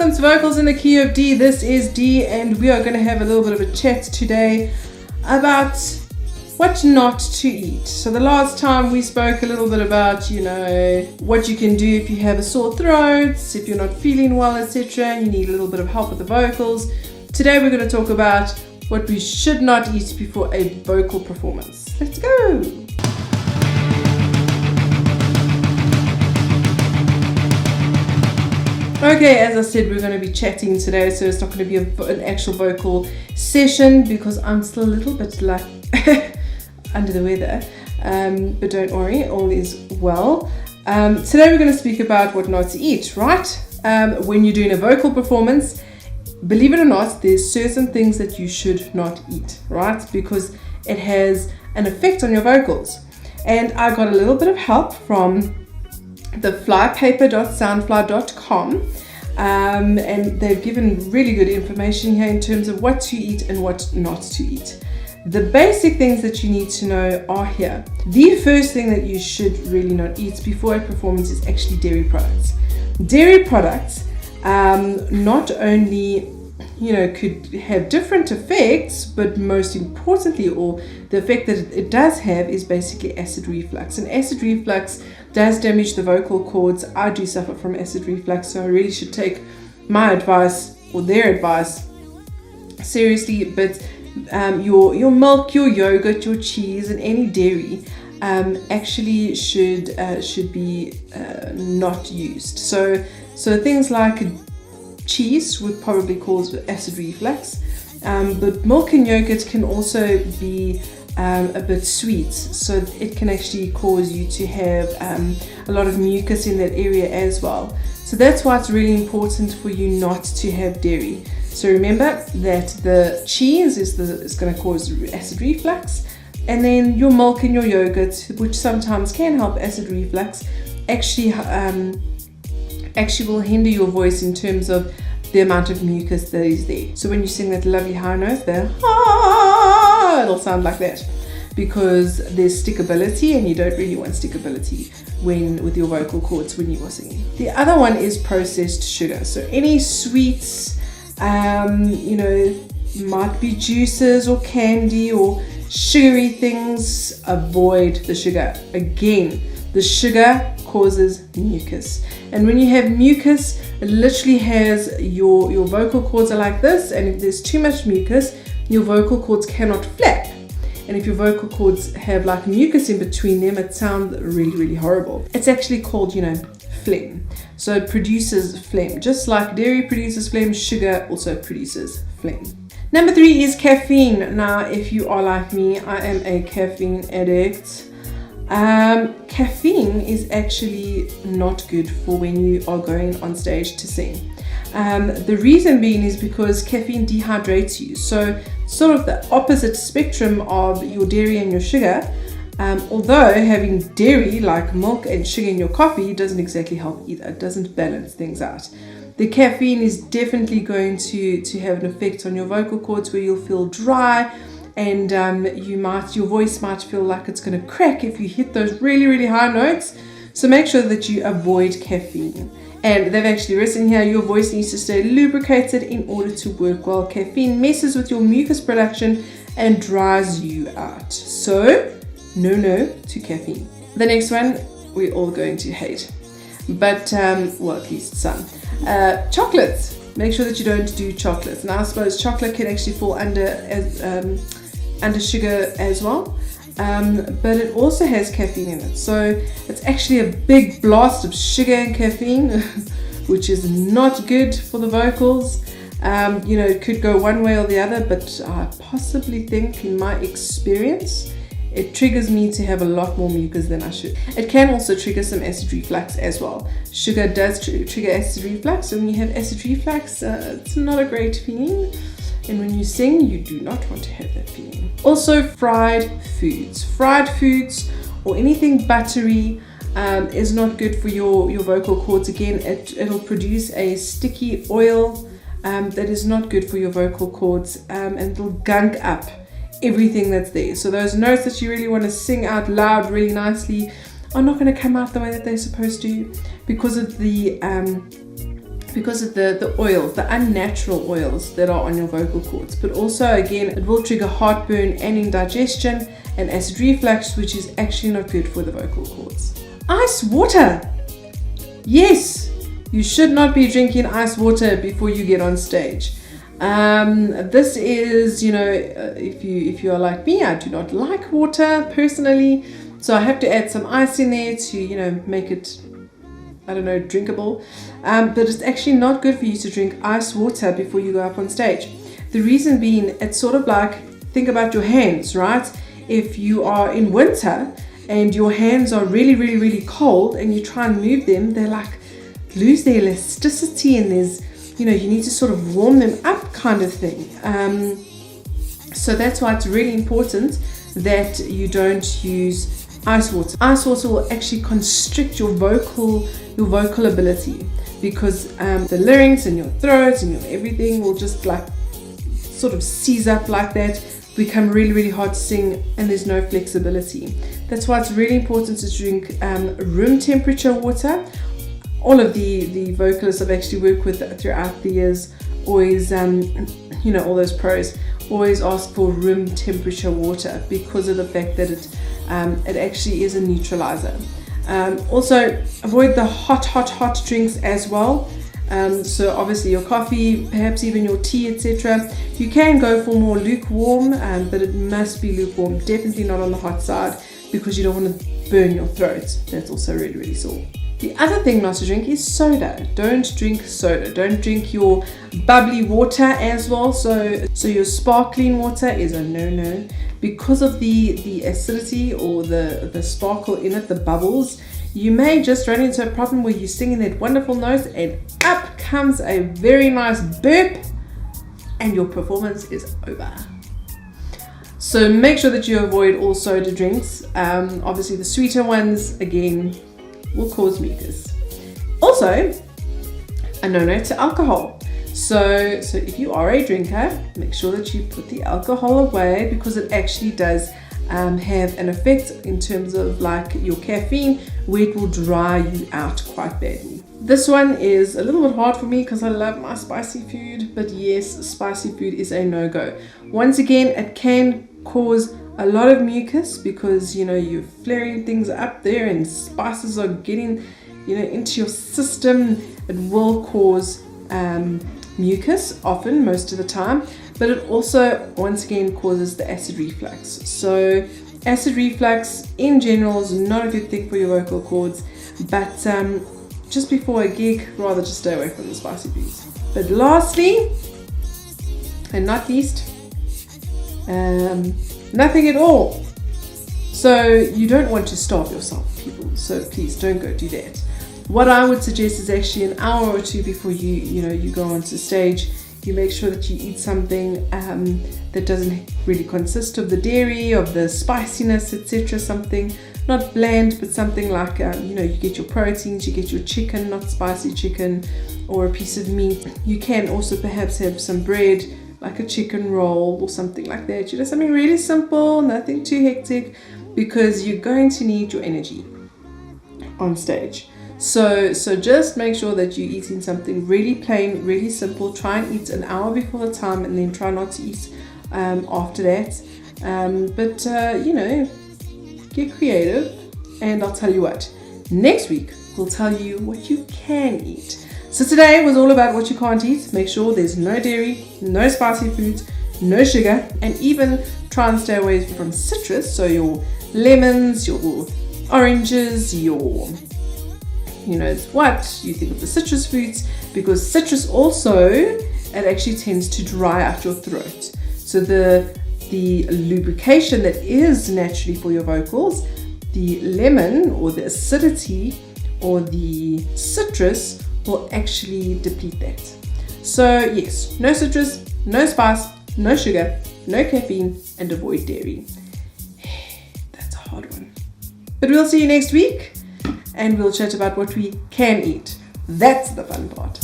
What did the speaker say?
welcome to Vocals in the Key of D. This is D, and we are going to have a little bit of a chat today about what not to eat. So the last time we spoke a little bit about, what you can do if you have a sore throat, if you're not feeling well, etc., and you need a little bit of help with the vocals. Today we're going to talk about what we should not eat before a vocal performance. Let's go! Okay, as I said, we're going to be chatting today, so it's not going to be an actual vocal session because I'm still a little bit like under the weather, but don't worry, all is well. Today we're going to speak about what not to eat, right? When you're doing a vocal performance, believe it or not, there's certain things that you should not eat, right? Because it has an effect on your vocals. And I got a little bit of help from the flypaper.soundfly.com, and they've given really good information here in terms of what to eat and what not to eat. The basic things that you need to know are here. The first thing that you should really not eat before a performance is actually dairy products. Dairy products not only could have different effects, but most importantly, or the effect that it does have is basically acid reflux. And acid reflux does damage the vocal cords. I do suffer from acid reflux, so I really should take my advice or their advice seriously. But your milk, your yogurt, your cheese, and any dairy actually should be not used. So things like cheese would probably cause acid reflux, but milk and yogurt can also be a bit sweet, so it can actually cause you to have a lot of mucus in that area as well. So that's why it's really important for you not to have dairy. So remember that the cheese is going to cause acid reflux, and then your milk and your yogurt, which sometimes can help acid reflux, actually will hinder your voice in terms of the amount of mucus that is there. So when you sing that lovely high note, it'll sound like that because there's stickability, and you don't really want stickability with your vocal cords when you are singing. The other one is processed sugar. So any sweets, might be juices or candy or sugary things, avoid the sugar. Again, the sugar causes mucus, and when you have mucus, it literally has your vocal cords are like this, and if there's too much mucus, your vocal cords cannot flap, and if your vocal cords have like mucus in between them, it sounds really, really horrible. It's actually called phlegm. So it produces phlegm. Just like dairy produces phlegm, sugar also produces phlegm. Number 3 is caffeine. Now, if you are like me, I am a caffeine addict. Caffeine is actually not good for when you are going on stage to sing. The reason being is because caffeine dehydrates you. So sort of the opposite spectrum of your dairy and your sugar. Although having dairy like milk and sugar in your coffee doesn't exactly help either. It doesn't balance things out. The caffeine is definitely going to have an effect on your vocal cords where you'll feel dry, and your voice might feel like it's going to crack if you hit those really, really high notes. So make sure that you avoid caffeine. And they've actually written here, your voice needs to stay lubricated in order to work well. Caffeine messes with your mucus production and dries you out. So no to caffeine. The next one we're all going to hate, but at least some. Chocolates. Make sure that you don't do chocolates. Now I suppose chocolate can actually fall under sugar as well, but it also has caffeine in it, so it's actually a big blast of sugar and caffeine, which is not good for the vocals. It could go one way or the other, but I possibly think, in my experience, it triggers me to have a lot more mucus than I should. It can also trigger some acid reflux as well. Sugar does trigger acid reflux, so when you have acid reflux, it's not a great feeling. And when you sing, you do not want to have that feeling. Also, fried foods. Fried foods or anything buttery is not good for your vocal cords. Again, it'll produce a sticky oil that is not good for your vocal cords, and it'll gunk up everything that's there. So those notes that you really want to sing out loud really nicely are not going to come out the way that they're supposed to because of the because of the oils, the unnatural oils that are on your vocal cords. But also, again, it will trigger heartburn and indigestion and acid reflux, which is actually not good for the vocal cords. Ice water. Yes, you should not be drinking ice water before you get on stage. This is, if you are like me, I do not like water personally, so I have to add some ice in there to, make it, drinkable. But it's actually not good for you to drink ice water before you go up on stage. The reason being, it's sort of like, think about your hands, right? If you are in winter and your hands are really, really, really cold and you try and move them, they like lose their elasticity, and there's, you need to sort of warm them up kind of thing. So that's why it's really important that you don't use ice water. Ice water will actually constrict your vocal ability, because the larynx and your throat and your everything will just like sort of seize up like that, become really, really hard to sing, and there's no flexibility. That's why it's really important to drink room temperature water. All of the vocalists I've actually worked with throughout the years always, all those pros always ask for room temperature water, because of the fact that it actually is a neutralizer. Also, avoid the hot drinks as well. So obviously your coffee, perhaps even your tea, etc. You can go for more lukewarm, but it must be lukewarm, definitely not on the hot side, because you don't want to burn your throat. That's also really, really sore. The other thing not to drink is soda. Don't drink soda. Don't drink your bubbly water as well. So your sparkling water is a no-no, because of the acidity or the sparkle in it, the bubbles. You may just run into a problem where you're singing that wonderful note and up comes a very nice burp and your performance is over. So make sure that you avoid all soda drinks. Obviously the sweeter ones, again, will cause mucus. Also, a no-no to alcohol. So if you are a drinker, make sure that you put the alcohol away, because it actually does have an effect in terms of like your caffeine, where it will dry you out quite badly. This one is a little bit hard for me because I love my spicy food, but yes, spicy food is a no-go. Once again, it can cause a lot of mucus, because you're flaring things up there and spices are getting into your system. It will cause mucus often, most of the time, but it also once again causes the acid reflux. So acid reflux in general is not a good thing for your vocal cords, but just before a gig, rather just stay away from the spicy foods. But lastly and not least, nothing at all. So you don't want to starve yourself, people, so please don't go do that. What I would suggest is actually an hour or two before you go onto stage, you make sure that you eat something that doesn't really consist of the dairy, of the spiciness, etc. Something not bland, but something like you get your proteins, you get your chicken, not spicy chicken, or a piece of meat. You can also perhaps have some bread, like a chicken roll or something like that. Something really simple, nothing too hectic, because you're going to need your energy on stage. So just make sure that you're eating something really plain, really simple. Try and eat an hour before the time, and then try not to eat after that. Get creative. And I'll tell you what, next week we'll tell you what you can eat. So today was all about what you can't eat. Make sure there's no dairy, no spicy foods, no sugar, and even try and stay away from citrus. So your lemons, your oranges, your what you think of the citrus fruits, because citrus also, it actually tends to dry out your throat. So the lubrication that is naturally for your vocals, the lemon or the acidity or the citrus will actually deplete that. So yes, no citrus, no spice, no sugar, no caffeine, and avoid dairy. That's a hard one. But we'll see you next week, and we'll chat about what we can eat. That's the fun part.